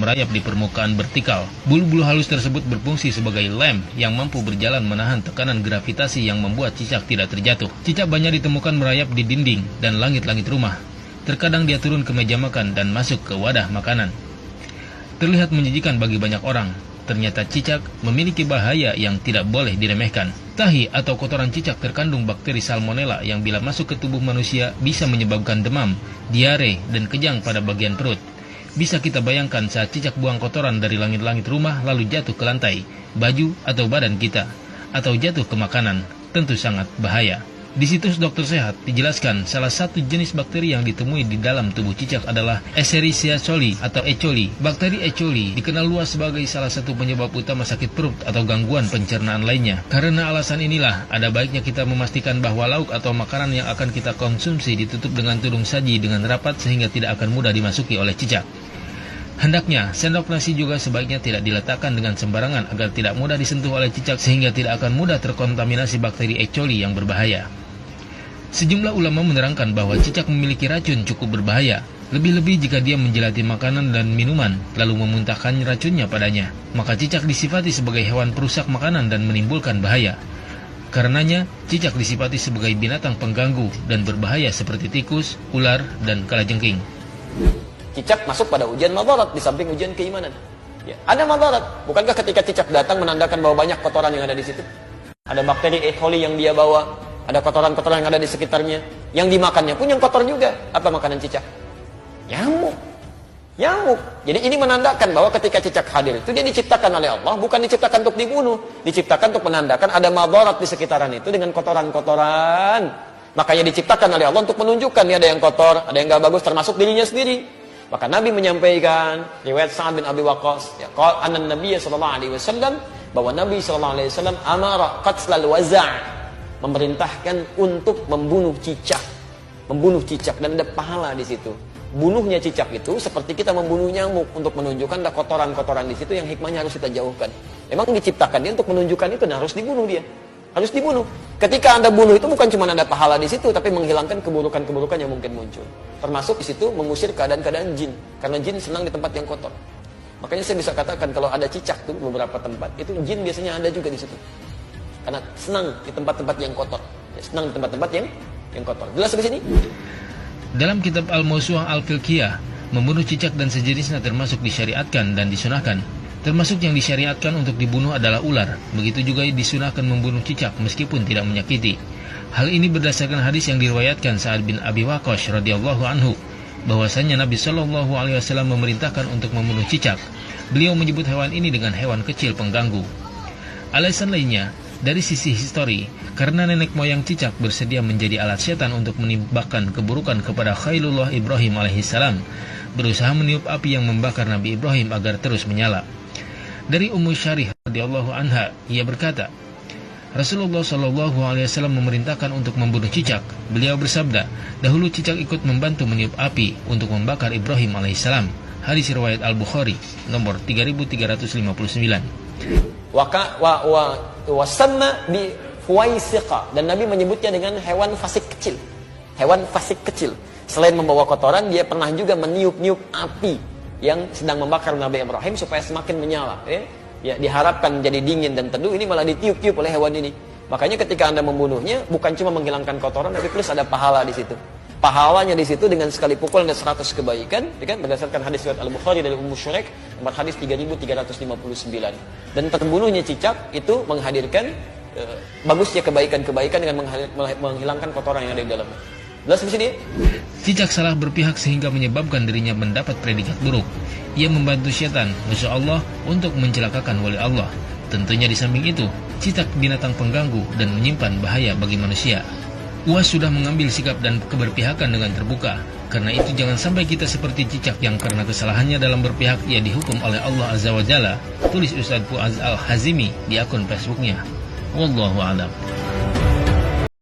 merayap di permukaan vertikal. Bulu-bulu halus tersebut berfungsi sebagai lem yang mampu berjalan menahan tekanan gravitasi yang membuat cicak tidak terjatuh. Cicak banyak ditemukan merayap di dinding dan langit-langit rumah. Terkadang dia turun ke meja makan dan masuk ke wadah makanan. Terlihat menjijikan bagi banyak orang. Ternyata cicak memiliki bahaya yang tidak boleh diremehkan. Tahi atau kotoran cicak terkandung bakteri salmonella yang bila masuk ke tubuh manusia bisa menyebabkan demam, diare, dan kejang pada bagian perut. Bisa kita bayangkan saat cicak buang kotoran dari langit-langit rumah lalu jatuh ke lantai, baju atau badan kita, atau jatuh ke makanan, tentu sangat bahaya. Di situs Dokter Sehat dijelaskan salah satu jenis bakteri yang ditemui di dalam tubuh cicak adalah Escherichia coli atau E. coli. Bakteri E. coli dikenal luas sebagai salah satu penyebab utama sakit perut atau gangguan pencernaan lainnya. Karena alasan inilah, ada baiknya kita memastikan bahwa lauk atau makanan yang akan kita konsumsi ditutup dengan tudung saji dengan rapat sehingga tidak akan mudah dimasuki oleh cicak. Hendaknya, sendok nasi juga sebaiknya tidak diletakkan dengan sembarangan agar tidak mudah disentuh oleh cicak sehingga tidak akan mudah terkontaminasi bakteri E. coli yang berbahaya. Sejumlah ulama menerangkan bahwa cicak memiliki racun cukup berbahaya, lebih-lebih jika dia menjelati makanan dan minuman, lalu memuntahkan racunnya padanya. Maka cicak disifati sebagai hewan perusak makanan dan menimbulkan bahaya. Karenanya, cicak disifati sebagai binatang pengganggu dan berbahaya seperti tikus, ular, dan kalajengking. Cicak masuk pada ujian madarat di samping ujian keimanan. Ya, ada madarat. Bukankah ketika cicak datang menandakan bahwa banyak kotoran yang ada di situ? Ada bakteri E. coli yang dia bawa. Ada kotoran-kotoran yang ada di sekitarnya. Yang dimakannya pun yang kotor juga. Apa makanan cicak? Nyamuk. Nyamuk. Jadi ini menandakan bahwa ketika cicak hadir itu dia diciptakan oleh Allah, bukan diciptakan untuk dibunuh. Diciptakan untuk menandakan ada madarat di sekitaran itu dengan kotoran-kotoran. Makanya diciptakan oleh Allah untuk menunjukkan ini ada yang kotor, ada yang gak bagus, termasuk dirinya sendiri. Maka Nabi menyampaikan riwayat Sa'ad bin Abi Waqqas, ya, qala anna Nabiy sallallahu alaihi wasallam, bahwa Nabi sallallahu alaihi wasallam amara qatlal waza', memerintahkan untuk membunuh cicak. Membunuh cicak dan ada pahala di situ. Bunuhnya cicak itu seperti kita membunuh nyamuk untuk menunjukkan ada kotoran-kotoran di situ yang hikmahnya harus kita jauhkan. Memang diciptakan dia untuk menunjukkan itu dan harus dibunuh dia. Harus dibunuh. Ketika Anda bunuh itu bukan cuma ada pahala di situ, tapi menghilangkan keburukan-keburukan yang mungkin muncul. Termasuk di situ mengusir keadaan-keadaan jin, karena jin senang di tempat yang kotor. Makanya saya bisa katakan kalau ada cicak tuh beberapa tempat, itu jin biasanya ada juga di situ. Karena senang di tempat-tempat yang kotor. Ya, senang di tempat-tempat yang kotor. Jelas di sini? Dalam kitab Al-Mawsu'ah Al-Fiqhiyah, membunuh cicak dan sejenisnya termasuk disyariatkan dan disunahkan. Termasuk yang disyariatkan untuk dibunuh adalah ular. Begitu juga disunahkan membunuh cicak meskipun tidak menyakiti. Hal ini berdasarkan hadis yang diriwayatkan Sa'ad bin Abi Waqqas radhiyallahu anhu, bahwasanya Nabi Shallallahu alaihi wasallam memerintahkan untuk membunuh cicak. Beliau menyebut hewan ini dengan hewan kecil pengganggu. Alasan lainnya, dari sisi histori, karena nenek moyang cicak bersedia menjadi alat setan untuk menimbulkan keburukan kepada Khalilullah Ibrahim alaihissalam, berusaha meniup api yang membakar Nabi Ibrahim agar terus menyala. Dari Ummu Syarih radhiyallahu anha, ia berkata, Rasulullah Shallallahu alaihi wasallam memerintahkan untuk membunuh cicak. Beliau bersabda, dahulu cicak ikut membantu meniup api untuk membakar Ibrahim alaihissalam. Hadis riwayat Al-Bukhari nomor 3359. Wasamma bi fuwaisiqa, dan Nabi menyebutnya dengan hewan fasik kecil. Hewan fasik kecil. Selain membawa kotoran, dia pernah juga meniup-niup api yang sedang membakar Nabi Ibrahim supaya semakin menyala. Ya, diharapkan menjadi dingin dan teduh, ini malah ditiup-tiup oleh hewan ini. Makanya ketika Anda membunuhnya, bukan cuma menghilangkan kotoran, tapi plus ada pahala di situ. Pahalanya di situ dengan sekali pukul ada 100 kebaikan, ya kan? Berdasarkan hadis riwayat Al-Bukhari dari Ummu Syuraik, nomor hadis 3359. Dan terbunuhnya cicak itu menghadirkan bagusnya kebaikan-kebaikan dengan menghilangkan kotoran yang ada di dalamnya. Jelas di sini? Cicak salah berpihak sehingga menyebabkan dirinya mendapat predikat buruk. Ia membantu setan, Masya Allah, untuk mencelakakan wali Allah. Tentunya di samping itu, cicak binatang pengganggu dan menyimpan bahaya bagi manusia. UAS sudah mengambil sikap dan keberpihakan dengan terbuka. Karena itu jangan sampai kita seperti cicak yang karena kesalahannya dalam berpihak ia dihukum oleh Allah Azza wa Jalla. Tulis Ustaz Fuaz Al-Hazimi di akun Facebooknya. Wallahu a'lam.